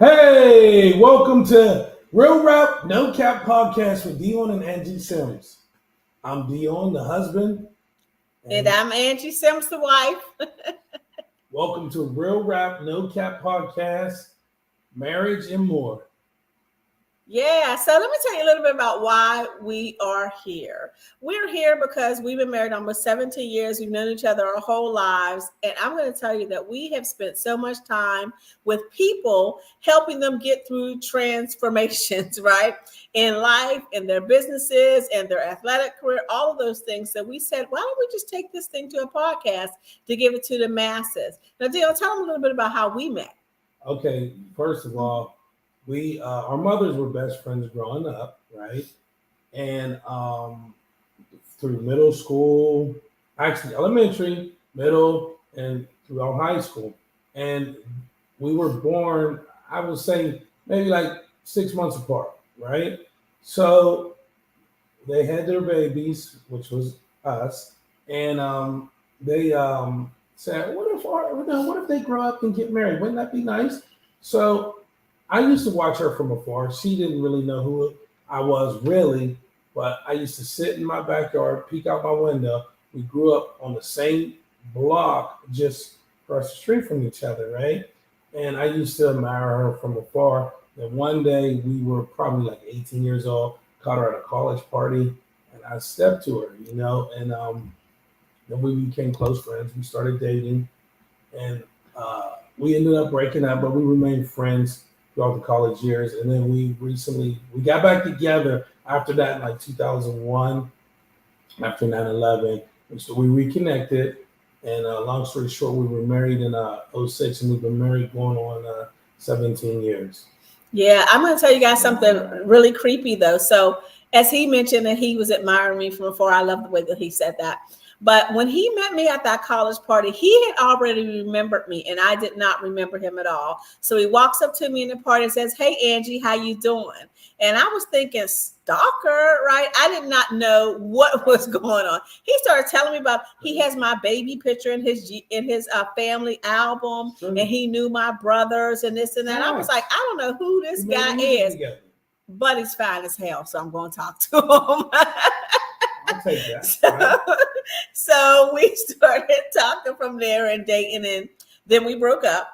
Hey, welcome to Real Rap No Cap Podcast with Dion and Angie Sims. I'm Dion, the husband, And and I'm Angie Sims, the wife. welcome to Real Rap No Cap Podcast, Marriage and More. Yeah, so let me tell you a little bit about why we are here. We're here because we've been married almost 17 years. We've known each other our whole lives. And I'm going to tell you that we have spent so much time with people helping them get through transformations, right? In life, in their businesses, and their athletic career, all of those things. So we said, why don't we just take this thing to a podcast to give it to the masses? Now, Dale, tell them a little bit about how we met. Okay, first of all, we our mothers were best friends growing up, right? And through middle school, actually elementary, middle, and throughout high school. And we were born, I would say, maybe like 6 months apart, right? So they had their babies, which was us, and they said, what if they grow up and get married? Wouldn't that be nice?" So I used to watch her from afar. She didn't really know who I was really, but I used to sit in my backyard, peek out my window. We grew up on the same block, just across the street from each other, right? And I used to admire her from afar. And one day we were probably like 18 years old, caught her at a college party, and I stepped to her, and then we became close friends. We started dating, and we ended up breaking up, but we remained friends throughout the college years. And then we got back together after that in like 2001, after 9/11. And so we reconnected. And long story short, we were married in '06, and we've been married going on 17 years. Yeah, I'm going to tell you guys something really creepy though. So, as he mentioned that he was admiring me from afar, I love the way that he said that. But when he met me at that college party, he had already remembered me, and I did not remember him at all. So he walks up to me in the party and says, "Hey, Angie, how you doing?" And I was thinking, stalker, right? I did not know what was going on. He started telling me about he has my baby picture in his family album, Sure. and he knew my brothers and this and that. I was like, I don't know who this We made guy music is, together. but he's fine as hell, so I'm going to talk to him. I'll take that. So, Right? so we started talking from there and dating, and then we broke up.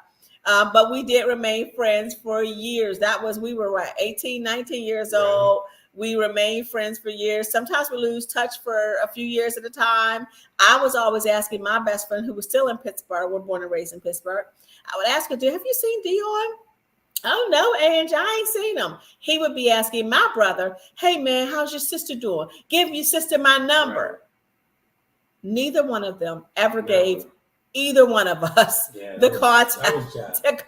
But we did remain friends for years. We were what, 18, 19 years Right. old. We remained friends for years. Sometimes we lose touch for a few years at a time. I was always asking my best friend, who was still in Pittsburgh, we're born and raised in Pittsburgh. I would ask her, have you seen Dion? Oh no, Ange, I ain't seen him. He would be asking my brother, "Hey man, how's your sister doing? Give your sister my number." Right. Neither one of them ever Never. gave either one of us the contact information. And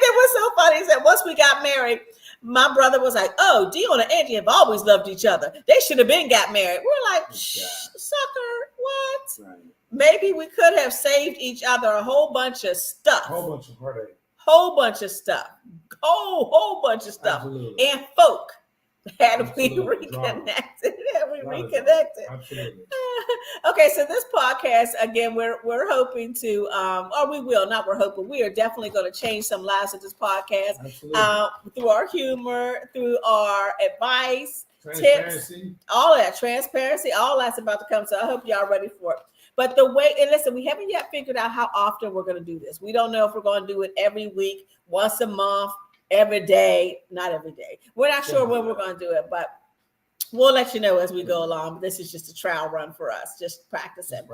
it was so funny. He said once we got married, my brother was like, "Oh, Dion and Angie have always loved each other. They should have been got married." We're like, sucker, what? Right. Maybe we could have saved each other a whole bunch of stuff. A whole bunch of heartache. Whole bunch of stuff. Whole bunch of stuff. Absolutely. And folk. Had Absolutely. we reconnected. Absolutely. Okay, so this podcast, again, we're hoping to, or we will, not we're hoping, we are definitely going to change some lives with this podcast through our humor, through our advice, tips, all that, transparency, all that's about to come. So I hope y'all ready for it. But and listen, we haven't yet figured out how often we're going to do this. We don't know if we're going to do it every week, once a month, every day, not every day. We're not sure when we're going to do it, but we'll let you know as we go along. This is just a trial run for us, just practicing.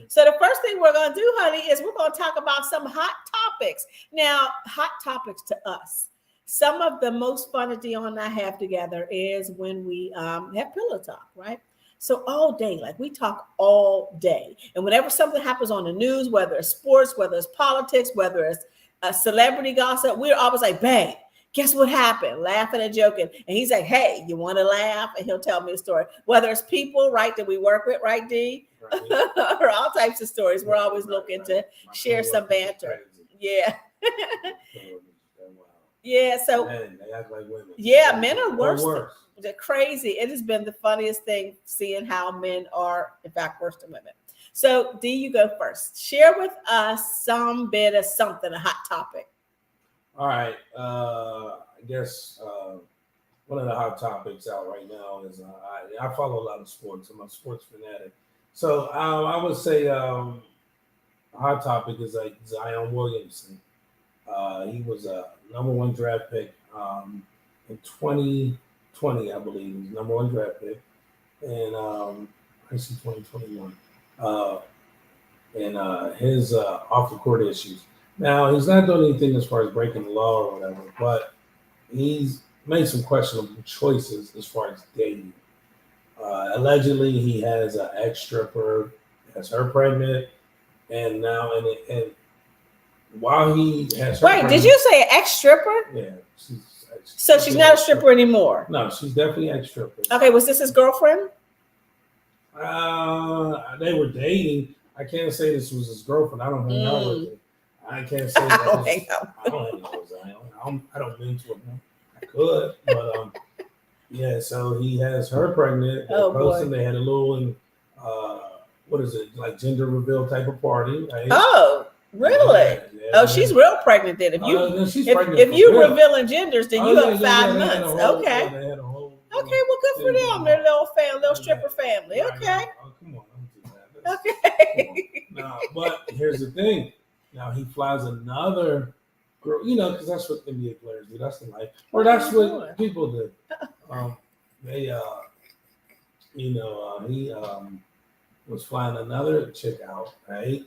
So the first thing we're going to do, honey, is we're going to talk about some hot topics. Now, hot topics to us. Some of the most fun that Dion and I have together is when we have pillow talk, right? So all day, like we talk all day. And whenever something happens on the news, whether it's sports, whether it's politics, whether it's a celebrity gossip, we're always like, "Bang, guess what happened?" Laughing and joking. And he's like, "Hey, you want to laugh?" And he'll tell me a story. Whether it's people, right, that we work with, right, D? Right. Or all types of stories. We're always looking to share some banter. Yeah. Yeah, so men, they act like women. Yeah, men are worse. They're crazy. It has been the funniest thing seeing how men are, in fact, worse than women. So, D, you go first. Share with us some bit of something, a hot topic. All right. I guess one of the hot topics out right now is I follow a lot of sports. I'm a sports fanatic. So I would say a hot topic is like Zion Williamson. He was a number one draft pick in 2020, I believe. He was number one draft pick. And I see 2021. And his off the court issues. Now, he's not doing anything as far as breaking the law or whatever, but he's made some questionable choices as far as dating. Allegedly, he has an ex-stripper, has her pregnant, and now, and while he has her Wait, pregnant, did you say ex-stripper? Yeah. So she's not a stripper anymore? No, she's definitely ex-stripper. Okay, was this his girlfriend? They were dating. I can't say this was his girlfriend. I don't hang out with her. I can't say that. I don't hang out. I don't hang out with Zion. I don't mentor him. I could, but yeah. So he has her pregnant. Oh, boy. They had a little, what is it, like gender reveal type of party, right? Oh, really? Yeah, Oh, she's real pregnant then. If you if you revealing genders, then you have 5 months. Okay. They had a whole, Okay, well, good for them. Their little family, little stripper family. Okay. Oh, come on, don't do that. Okay. No, but here's the thing. Now he flies another girl, because that's what NBA players do. That's the life, or that's what people do. They, he was flying another chick out, right?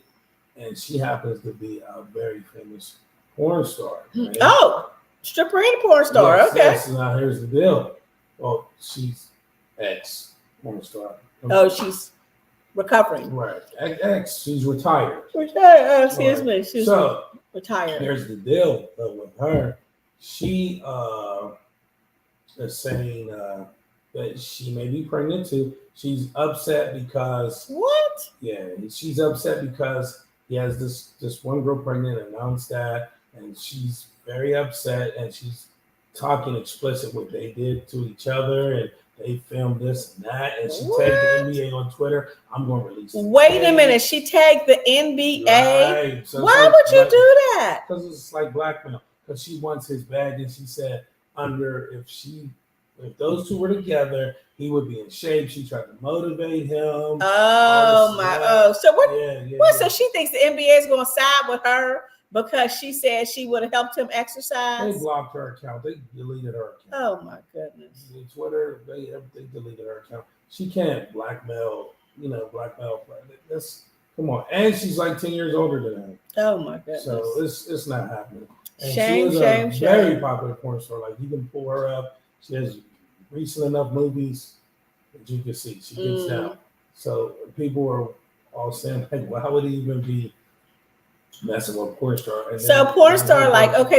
And she happens to be a very famous porn star. Right? Oh, stripper and a porn star. Yes, okay. Yes. Now here's the deal. Well, she's ex porn star. Oh, she's recovering. Right. Ex. She's retired. Retired. Excuse me. She's retired. Here's the deal though with her. She is saying that she may be pregnant too. She's upset because what? Yeah, she's upset because he has this one girl pregnant and announced that, and she's very upset, and she's talking explicit what they did to each other, and they filmed this and that, and she tagged the NBA on Twitter. I'm going to release it. Wait a minute, she tagged the NBA? Right. So why would you do that? Because it's like blackmail. Because she wants his bag, and she said if those two were together, he would be in shape. She tried to motivate him. Oh my! Oh, so what? Yeah. So she thinks the NBA is going to side with her because she said she would have helped him exercise. They blocked her account. They deleted her account. Oh my goodness! Twitter, they deleted her account. She can't blackmail. That's come on. And she's like 10 years older than him. Oh my goodness! So it's not happening. And shame. Very popular porn star. Like you can pull her up. She has recent enough movies that you can see. She gets down. So people are all saying, like, why would he even be messing with a porn star? And so porn star,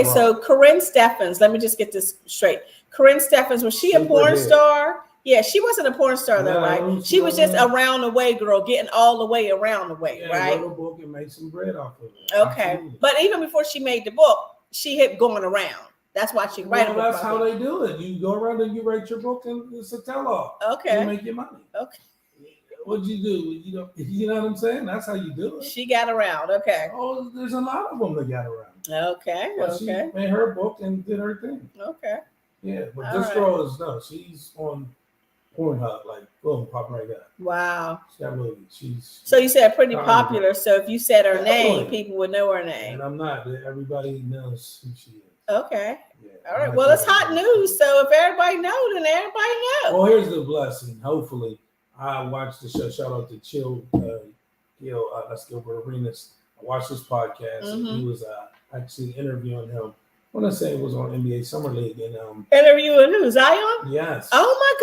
so Corinne Steffens, let me just get this straight. Corinne Steffens, was she a porn star? Yeah, she wasn't a porn star though, right? She was just a round the way girl, getting all the way around the way, right? Wrote a book and made some bread off of it. Okay. Absolutely. But even before she made the book, she had gone around. That's why she write a book. That's how they do it. You go around and you write your book, and it's a tell-all. Okay. You make your money. Okay. What'd you do? You know what I'm saying? That's how you do it. She got around. Okay. Oh, there's a lot of them that got around. Okay. But she made her book and did her thing. Okay. Yeah, but this girl is she's on Pornhub, like boom, pop right up. Wow. That movie. She's so you said pretty popular. So if you said her name, people would know her name. And I'm not. Everybody knows who she is. Okay. Yeah, all right. Well, it's hot news. So if everybody knows, then everybody knows. Well, here's the blessing. Hopefully, I watched the show. Shout out to that's Gilbert Arenas. I watched this podcast. And he was actually interviewing him. I want to say it was on NBA Summer League. And interviewing who? Zion? Yes. Oh my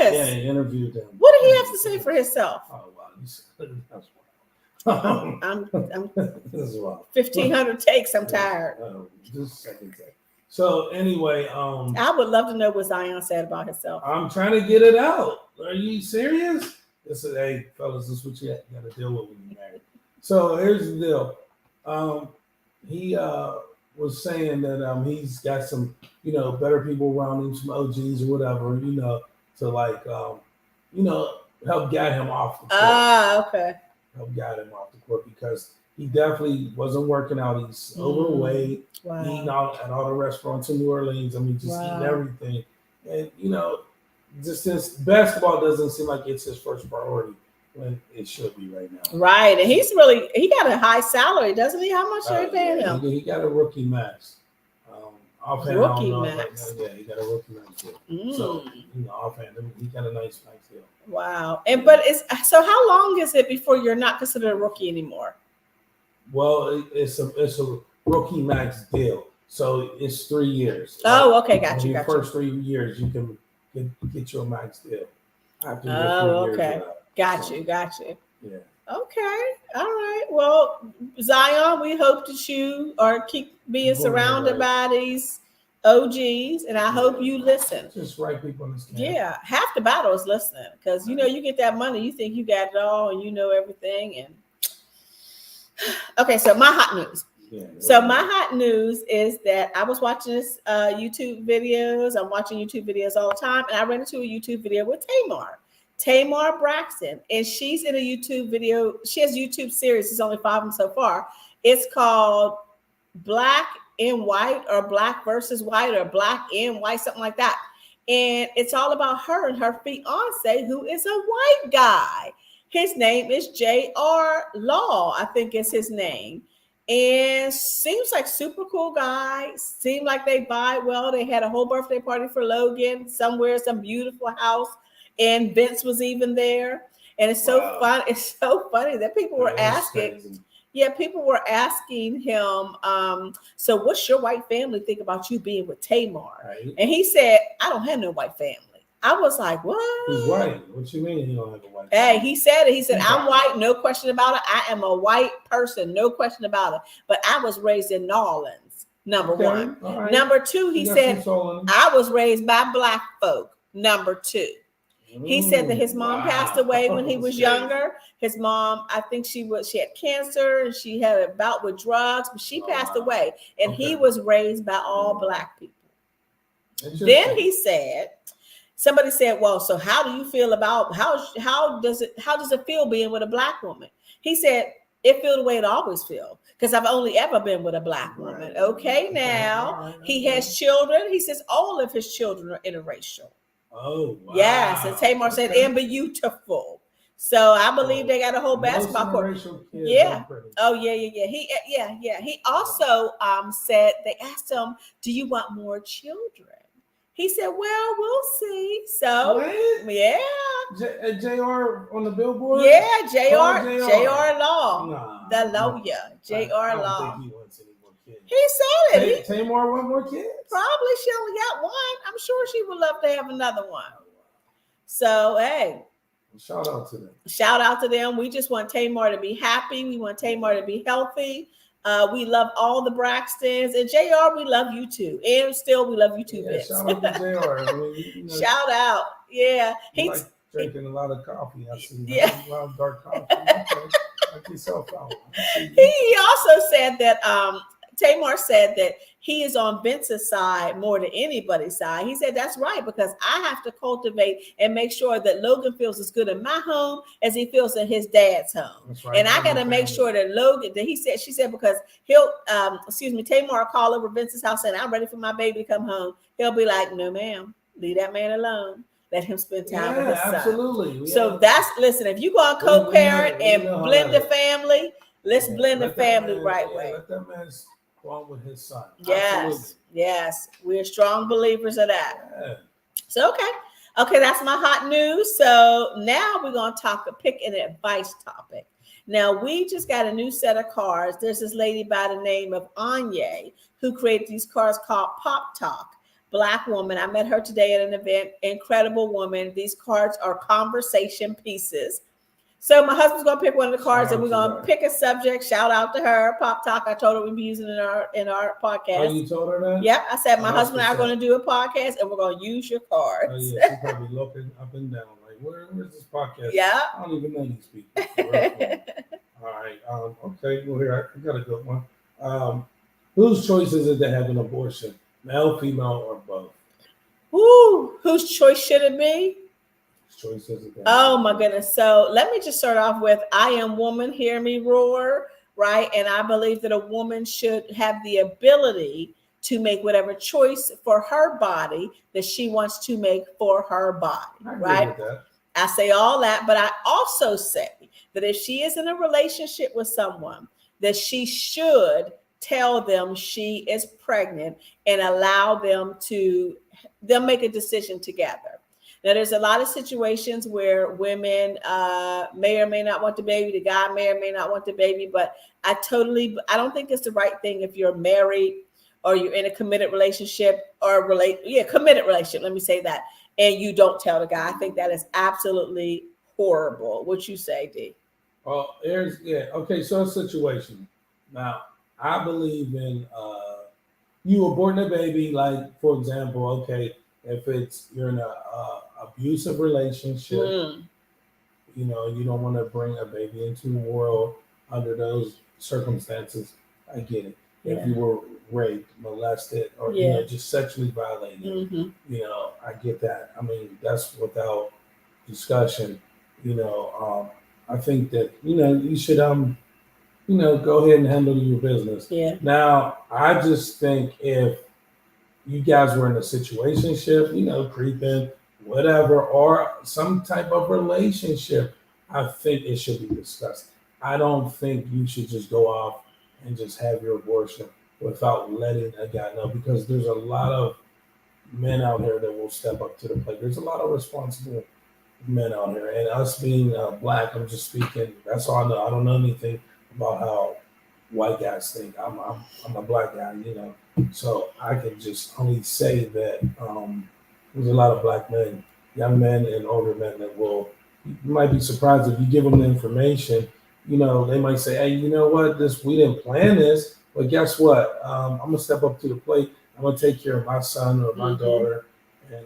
goodness. Yeah, he interviewed him. What did he have to say for himself? Oh wow, I'm this is wild. 1,500 takes. I'm tired. Just a second take. So anyway, I would love to know what Zion said about himself. I'm trying to get it out. Are you serious? This is, hey fellas, this is what you got to deal with when you're married. So here's the deal. He was saying that he's got some, better people around him, some OGs or whatever, to like, help guide him off the court. Okay. Help guide him off the court because he definitely wasn't working out. He's overweight, eating out at all the restaurants in New Orleans. I mean, just eating everything. And, just since basketball doesn't seem like it's his first priority when it should be right now. Right. And he got a high salary, doesn't he? How much are they paying him? He got a rookie max. Rookie max. Yeah, he got a rookie max deal. So, offhand, he got a nice max deal. Wow. So how long is it before you're not considered a rookie anymore? Well, it's a rookie max deal. So it's 3 years. Oh, okay. Got you. First 3 years, you can get your max deal. After okay. Got you. Yeah. Okay. All right. Well, Zion, we hope that you keep being surrounded by these OGs, and I hope you listen. Just right people in this game. Yeah. Half the battle is listening, because you get that money, you think you got it all and you know everything. And okay, so my hot news. Yeah, so my hot news is that I was watching this YouTube videos. I'm watching YouTube videos all the time, and I ran into a YouTube video with Tamar Braxton, and she's in a YouTube video. She has a YouTube series. There's only 5 of them so far. It's called Black and White, or Black versus White, or Black and White, something like that. And it's all about her and her fiance, who is a white guy. His name is J.R. Law, I think is his name. And seems like super cool guy. Seemed like they vibe well. They had a whole birthday party for Logan somewhere, some beautiful house. And Vince was even there. And it's so fun. It's so funny that people were asking. Crazy. Yeah, people were asking him, so what's your white family think about you being with Tamar? Right. And he said, I don't have no white family. I was like, what? He's white. What you mean you don't have a white family? Hey, he said it. He said, I'm white, no question about it. I am a white person, no question about it. But I was raised in New Orleans, number one. Right. Number two, he said, I was raised by Black folk, number two. He said that his mom passed away when he was younger. His mom, I think she had cancer, and she had a bout with drugs, but she passed away. And he was raised by all Black people. Then he said, somebody said, well, so how do you feel about how does it feel being with a Black woman? He said, it feels the way it always feels, because I've only ever been with a Black woman. Okay, now he has children. He says all of his children are interracial. Oh, wow. Yes, and Tamar said, and beautiful. So I believe they got a whole basketball court. Yeah. Oh, yeah. He also said, they asked him, do you want more children? He said, well, we'll see. So, yeah. JR on the billboard? Yeah, JR Law. The lawyer, JR Law. He said it. Tamar want more kids? Probably. She only got one. I'm sure she would love to have another one. So, hey. Shout out to them. Shout out to them. We just want Tamar to be happy. We want Tamar to be healthy. We love all the Braxtons. And JR, we love you too. And still, we love you too, Vince. Shout out to JR. I mean, shout out. Yeah. He's like drinking a lot of coffee. I see. Yeah. A lot of dark coffee. Like yourself out. He also said that Tamar said that he is on Vince's side more than anybody's side. He said, that's right, because I have to cultivate and make sure that Logan feels as good in my home as he feels in his dad's home. Right. And I got to make sure that Logan, she said, because Tamar will call over Vince's house saying, I'm ready for my baby to come home. He'll be like, no, ma'am, leave that man alone. Let him spend time with his son. Absolutely. So listen, if you go to co-parent and blend the family, let's blend the family right way. Let that man on with his son. Yes, we're strong believers of that. Yeah. So okay, that's my hot news. So now we're gonna pick an advice topic. Now we just got a new set of cards. There's this lady by the name of Anya who created these cards called Pop Talk. Black woman. I met her today at an event. Incredible woman. These cards are conversation pieces. So my husband's gonna pick one of the cards, and we're gonna pick a subject. Shout out to her, Pop Talk. I told her we'd be using it in our podcast. Oh, you told her that? Yep. I said my husband and I are gonna do a podcast, and we're gonna use your cards. Oh yeah, she's probably looking up and down like, where's this podcast? Yeah. I don't even know these people. All right. Okay. Well, here I got a good one. Whose choice is it to have an abortion? Male, female, or both? Ooh, whose choice should it be? Choices. Oh my goodness. So let me just start off with I am woman, hear me roar. right? And I believe that a woman should have the ability to make whatever choice for her body that she wants to make for her body, right? I say all that, but I also say that if she is in a relationship with someone, that she should tell them she is pregnant and allow them to make a decision together. Now, there's a lot of situations where women may or may not want the baby. The guy may or may not want the baby, but I don't think it's the right thing if you're married or you're in a committed relationship committed relationship. Let me say that. And you don't tell the guy. I think that is absolutely horrible. What you say, D? Well, okay. So a situation. Now, I believe in you aborting a baby. Like, for example, okay, if you're in a abusive relationship, you don't want to bring a baby into the world under those circumstances. I get it. Yeah. If you were raped, molested, or just sexually violated, I get that. I mean, that's without discussion. I think that you should go ahead and handle your business. Yeah. Now, I just think if you guys were in a situationship, creeping, whatever, or some type of relationship, I think it should be discussed. I don't think you should just go off and just have your abortion without letting a guy know, because there's a lot of men out here that will step up to the plate. There's a lot of responsible men out here, and us being black, I'm just speaking. That's all I know. I don't know anything about how white guys think. I'm a black guy, so I can just only say that there's a lot of black men, young men and older men that you might be surprised if you give them the information. They might say, hey, you know what, we didn't plan this, but guess what? I'm gonna step up to the plate. I'm gonna take care of my son or my daughter, and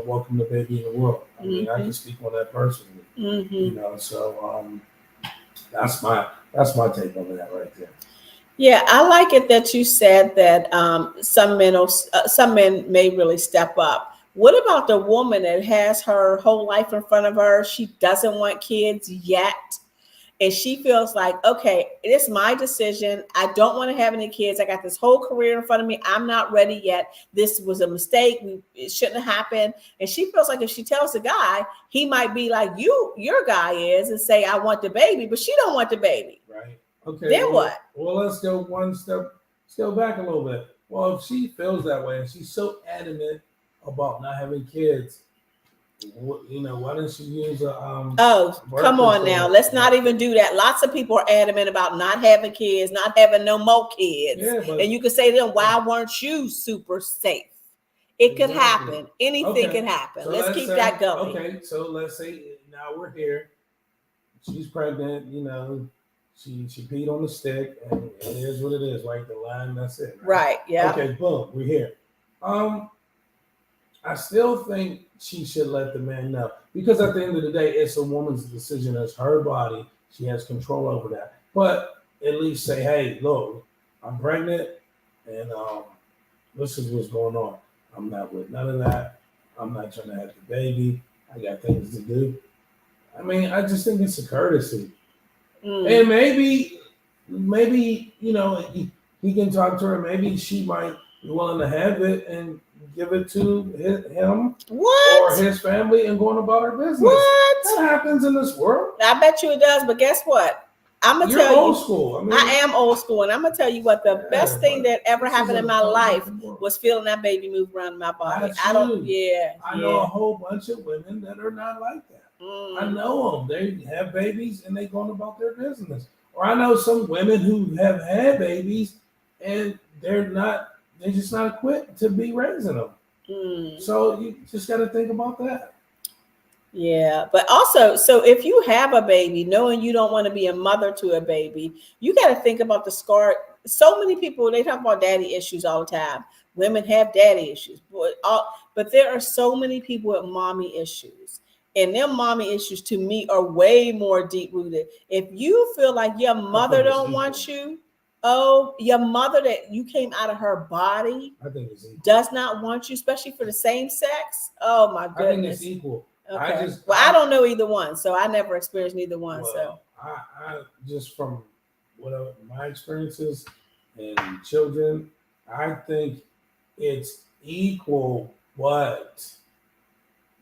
welcome the baby in the world. I mean, I can speak on that personally. So that's my take on that right there. Yeah, I like it that you said that some men may really step up. What about the woman that has her whole life in front of her? She doesn't want kids yet. And she feels like, okay, it's my decision. I don't want to have any kids. I got this whole career in front of me. I'm not ready yet. This was a mistake. It shouldn't have happened. And she feels like if she tells the guy, he might be like your guy is, and say, I want the baby, but she don't want the baby. Right. Okay. Then what? Well, let's go one step. Let's go back a little bit. Well, if she feels that way and she's so adamant about not having kids, why don't she use a come on now, let's not even do that. Lots of people are adamant about not having kids, not having no more kids. And you can say to them, why weren't you super safe? It could happen. Anything can happen. So let's keep that going. Okay, so let's say now we're here. She's pregnant, she peed on the stick, and it is what it is, right? The line, that's it. Right, yeah. Okay, boom, we're here. I still think she should let the man know, because at the end of the day, it's a woman's decision. It's her body. She has control over that. But at least say, hey, look, I'm pregnant, and this is what's going on. I'm not with none of that. I'm not trying to have the baby. I got things to do. I mean, I just think it's a courtesy. And maybe, he can talk to her. Maybe she might be willing to have it and give it to him or his family and going about her business. What? That happens in this world. I bet you it does, but guess what? I'm gonna tell you, old school. I am old school, and I'm gonna tell you what the best thing that ever happened in my life was feeling that baby move around my body. I know a whole bunch of women that are not like that. I know them. They have babies and they going about their business. Or I know some women who have had babies and they're just not equipped to be raising them. So you just got to think about that. Yeah, but also, so if you have a baby, knowing you don't want to be a mother to a baby, you got to think about the scar. So many people, they talk about daddy issues all the time. Women have daddy issues, but there are so many people with mommy issues. And them mommy issues to me are way more deep rooted. If you feel like your mother don't want you, your mother that you came out of her body does not want you, especially for the same sex. Oh my goodness. I think it's equal. Okay. I don't know either one, so I never experienced neither one. So I just from what my experiences and children, I think it's equal, but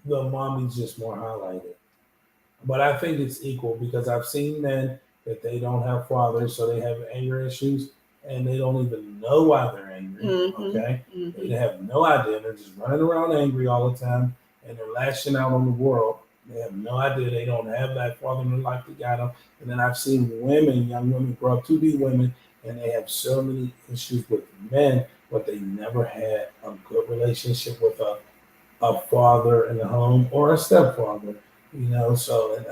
the mommy's just more highlighted. But I think it's equal because I've seen men that they don't have fathers, so they have anger issues, and they don't even know why they're angry. Okay, they have no idea. They're just running around angry all the time, and they're lashing out on the world. They have no idea. They don't have that father in their life that got them. And then I've seen women, young women, grow up to be women, and they have so many issues with men, but they never had a good relationship with a father in the home or a stepfather. So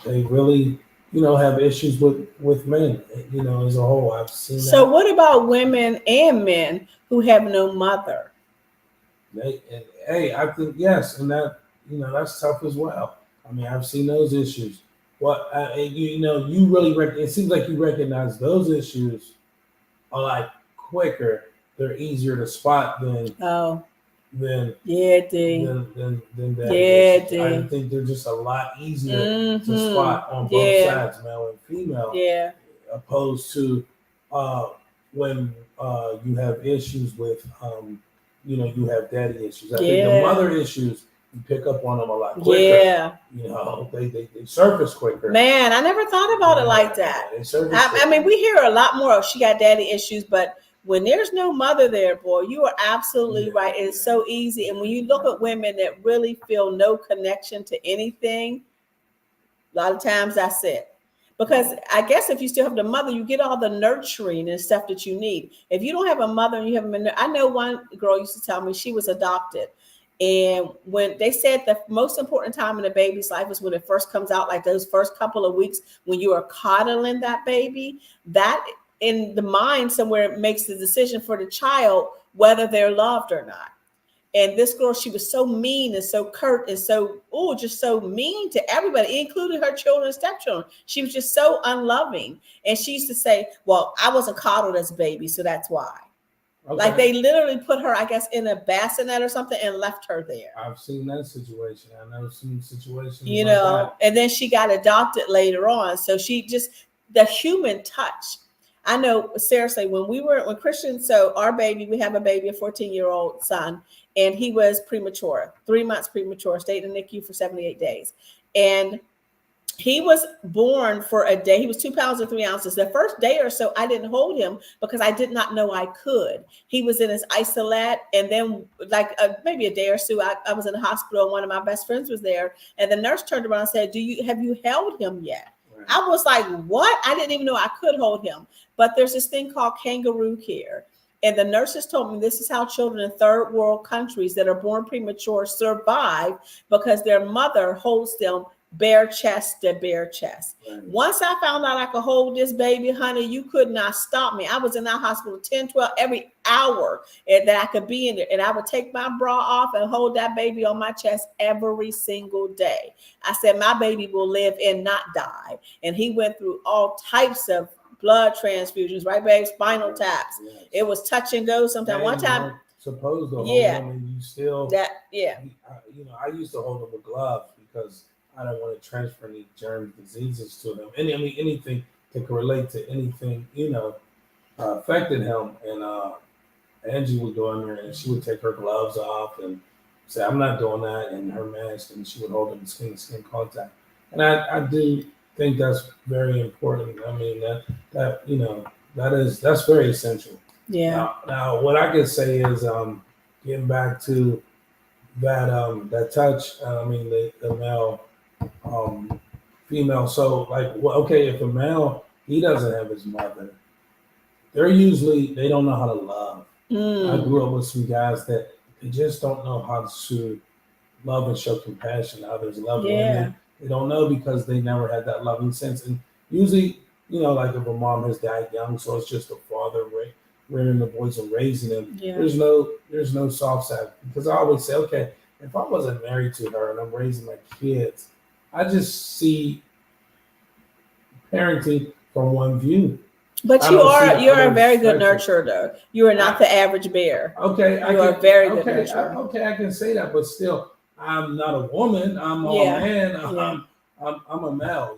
they really, have issues with men, as a whole. I've seen So that. what about women and men who have no mother? I think yes, and that that's tough as well. I mean, I've seen those issues. You really it seems like you recognize those issues are like quicker. They're easier to spot than that. I think they're just a lot easier to spot on both sides, male and female, opposed to when you have issues with you have daddy issues. I think the mother issues, you pick up on them a lot quicker. They surface quicker. Man, I never thought about it like that. I mean, we hear a lot more of she got daddy issues, but when there's no mother there, boy, you are absolutely right. It's so easy. And when you look at women that really feel no connection to anything, a lot of times that's it. Because I guess if you still have the mother, you get all the nurturing and stuff that you need. If you don't have a mother and you haven't been, I know one girl used to tell me she was adopted. And when they said the most important time in a baby's life is when it first comes out, like those first couple of weeks when you are coddling that baby, that in the mind somewhere makes the decision for the child whether they're loved or not. And this girl, she was so mean and so curt and just so mean to everybody, including her children and stepchildren. She was just so unloving. And she used to say, well, I wasn't coddled as a baby, so that's why. Okay. Like they literally put her, I guess, in a bassinet or something and left her there. I've seen that situation. I've never seen situations like that. And then she got adopted later on. So she just, the human touch. I know, seriously, when Christian, so our baby, we have a baby, a 14-year-old son, and he was premature, 3 months premature, stayed in the NICU for 78 days. And he was born for a day. He was 2 pounds and 3 ounces. The first day or so, I didn't hold him because I did not know I could. He was in his isolette. And then maybe a day or so, I was in the hospital and one of my best friends was there. And the nurse turned around and said, have you held him yet? Right. I was like, what? I didn't even know I could hold him. But there's this thing called kangaroo care. And the nurses told me this is how children in third world countries that are born premature survive because their mother holds them bare chest to bare chest. Right. Once I found out I could hold this baby, honey, you could not stop me. I was in that hospital 10, 12, every hour that I could be in there. And I would take my bra off and hold that baby on my chest every single day. I said, my baby will live and not die. And he went through all types of blood transfusions, right, babe? Spinal taps. Yes. It was touch and go sometimes. One time, supposed to hold them, and you still I used to hold them with gloves because I don't want to transfer any germ diseases to them. Anything that could relate to anything, affected him. And Angie would go in there and she would take her gloves off and say, "I'm not doing that," and her mask, and she would hold them skin to skin contact. And I do think that's very important. I mean that's very essential. Yeah. Now what I can say is getting back to that touch. The male, female. So if a male he doesn't have his mother, they don't know how to love. I grew up with some guys that they just don't know how to love and show compassion to others. Love women. They don't know because they never had that loving sense. And usually, if a mom has died young, so it's just a father rearing the boys and raising them. Yeah. There's no soft side. Because I always say, okay, if I wasn't married to her and I'm raising my kids, I just see parenting from one view. But you're a very good nurturer, though. You are not the average bear. Okay. You are a very good nurturer. Okay, I can say that, but still, I'm not a woman. I'm a man. I'm a male.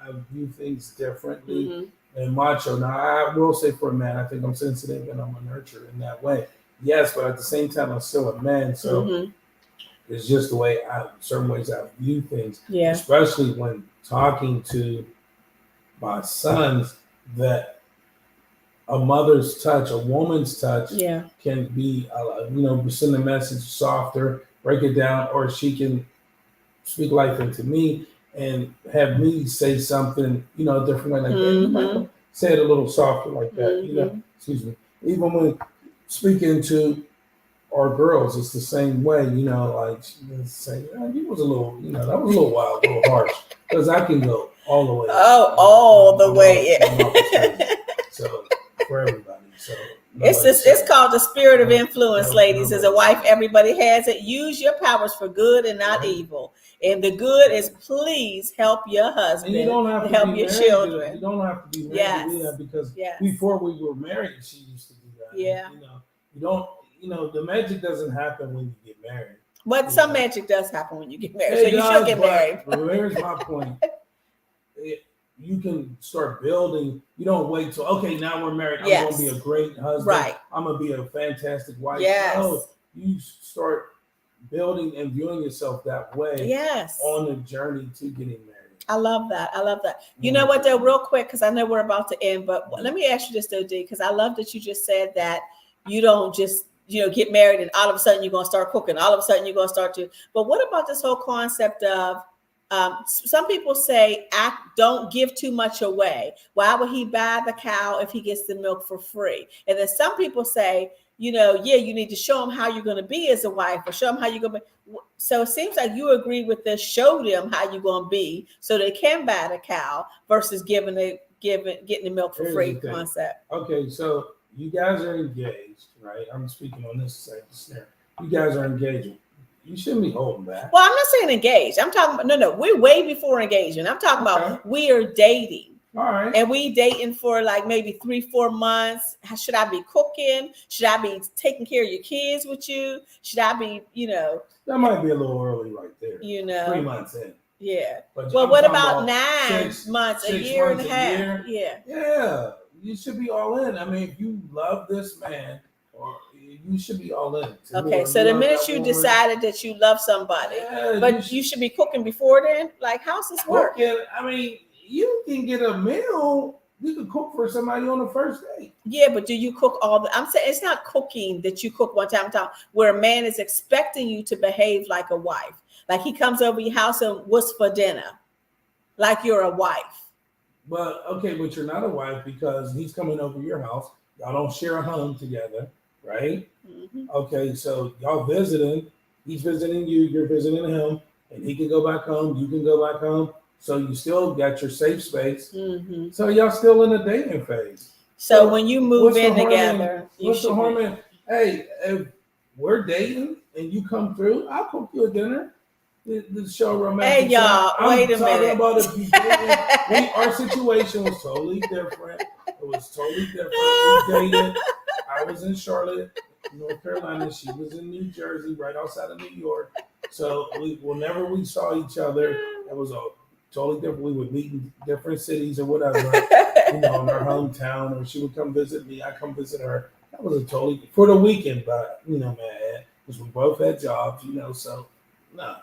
I view things differently. and macho. Now, I will say for a man, I think I'm sensitive and I'm a nurturer in that way. Yes, but at the same time, I'm still a man. So Mm-hmm. it's just the way certain ways I view things, Yeah. especially when talking to my sons, that a mother's touch, a woman's touch, Yeah. can be, send a message softer, break it down, or she can speak life into me and have me say something, a different way. Like, hey, you might say it a little softer like that, excuse me. Even when speaking to our girls, it's the same way, like she can say, you was a little, that was a little wild, a little harsh. Because I can go all the way. Oh, all the way. So for everybody. So it's called the spirit of influence, ladies. As a wife, everybody has it. Use your powers for good and not evil. And the good is please help your husband. And you don't have to help be your married. children. You don't have to be married to do that, because before we were married, she used to do that. Yeah. And, you don't. The magic doesn't happen when you get married. But some magic does happen when you get married. So you should get married. But here's my point. You can start building. You don't wait till, okay, now we're married. I'm going to be a great husband. Right. I'm going to be a fantastic wife. Yes. No, you start building and viewing yourself that way. Yes. On the journey to getting married. I love that. You know what, though, real quick, because I know we're about to end, but let me ask you this, though, D, because I love that you just said that you don't just, get married and all of a sudden you're going to start cooking. All of a sudden you're going to start to. But what about this whole concept of, some people say, don't give too much away. Why would he buy the cow if he gets the milk for free? And then some people say, you need to show him how you're going to be as a wife, or show him how you're going to be. So it seems like you agree with this, show them how you're going to be so they can buy the cow versus getting the milk for free concept. Okay, so you guys are engaged, right? I'm speaking on this side of the snare. You guys are engaged. You shouldn't be holding back. Well, I'm not saying engaged. I'm talking about, no, we're way before engagement. I'm talking about we are dating. All right. And we dating for like maybe 3-4 months. Should I be cooking? Should I be taking care of your kids with you? Should I be, That might be a little early right there. 3 months in. Yeah. But what about 9 months, a year and a half? Yeah. You should be all in. I mean, if you love this man, you should be all in. Okay, so the minute you decided that you love somebody, but you should be cooking before then. Like, how's this work? I mean, you can get a meal. You can cook for somebody on the first date. Yeah, but do you cook I'm saying it's not cooking that you cook one time, where a man is expecting you to behave like a wife. Like he comes over your house and what's for dinner? Like you're a wife. But you're not a wife because he's coming over your house. Y'all don't share a home together, right? Mm-hmm. Okay, so y'all visiting. He's visiting you. You're visiting him, and he can go back home. You can go back home. So you still got your safe space. Mm-hmm. So y'all still in the dating phase. So when you move in together, what's the harm in? Hey, if we're dating and you come through, I'll cook you a dinner. The show romantic. Hey y'all, wait a minute. About if our situation was totally different. It was totally different. We dated. I was in Charlotte, North Carolina. She was in New Jersey, right outside of New York. So whenever we saw each other, it was totally different. We would meet in different cities or whatever, in our hometown, or she would come visit me. I come visit her. That was for the weekend, but man, because we both had jobs, so no.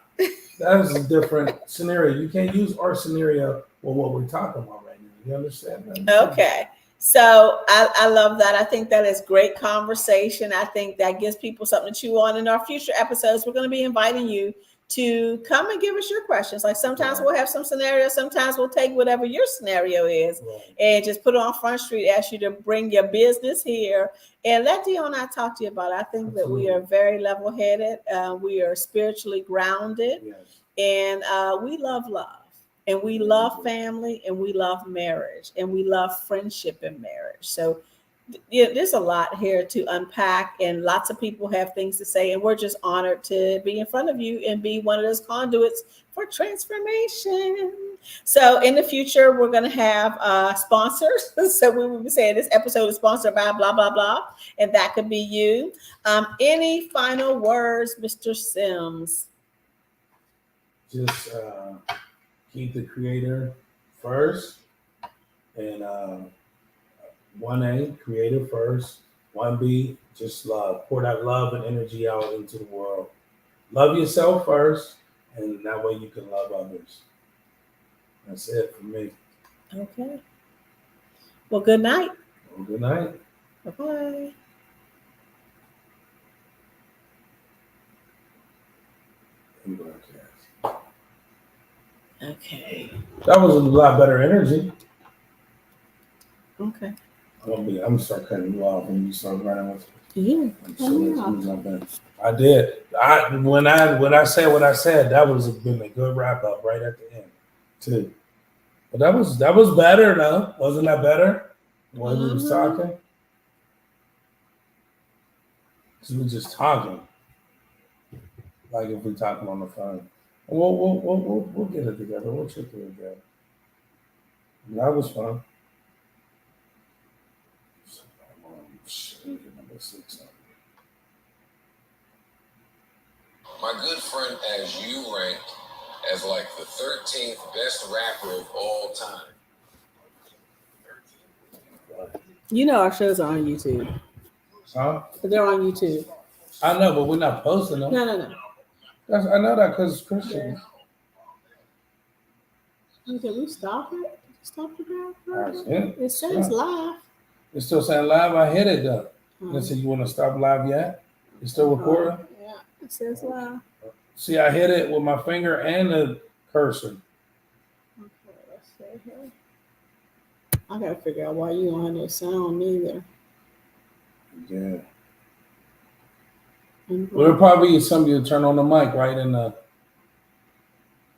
That is a different scenario. You can't use our scenario for what we're talking about right now. You understand that? Okay. So I love that. I think that is great conversation. I think that gives people something to chew on. In our future episodes, we're going to be inviting you to come and give us your questions. Like sometimes we'll have some scenarios. Sometimes we'll take whatever your scenario is and just put it on Front Street, ask you to bring your business here and let Dion and I talk to you about it. I think that we are very level-headed. We are spiritually grounded and we love and we love family and we love marriage and we love friendship and marriage. So there's a lot here to unpack and lots of people have things to say and we're just honored to be in front of you and be one of those conduits for transformation. So in the future, we're going to have sponsors. So we will be saying this episode is sponsored by blah, blah, blah. And that could be you. Any final words, Mr. Sims? Just keep the creator first And 1A, creative first. 1B, just love. Pour that love and energy out into the world. Love yourself first, and that way you can love others. That's it for me. Okay. Well, good night. Well, good night. Bye-bye. Okay. That was a lot better energy. Okay. I'm gonna start cutting you off when you start running with. Yeah. I did. When I said what I said, that was been a good wrap up right at the end, too. But that was better though. Wasn't that better? When we was talking, because we just talking, like if we talking on the phone. We'll get it together. We'll check it together. That was fun. Number 6. My good friend has you ranked as like the 13th best rapper of all time. You know our shows are on YouTube. Huh? They're on YouTube. I know, but we're not posting them. No. I know that because it's Christian. Yeah. Did we stop it? Stop the That's it. It says live. It's still saying live. I hit it though. Oh. It said you want to stop live yet? It's still recording. Yeah, it says live. See, I hit it with my finger and the cursor. Okay, let's see here. I gotta figure out why you don't have no sound either. Yeah. Well, it'll probably be somebody to turn on the mic right in the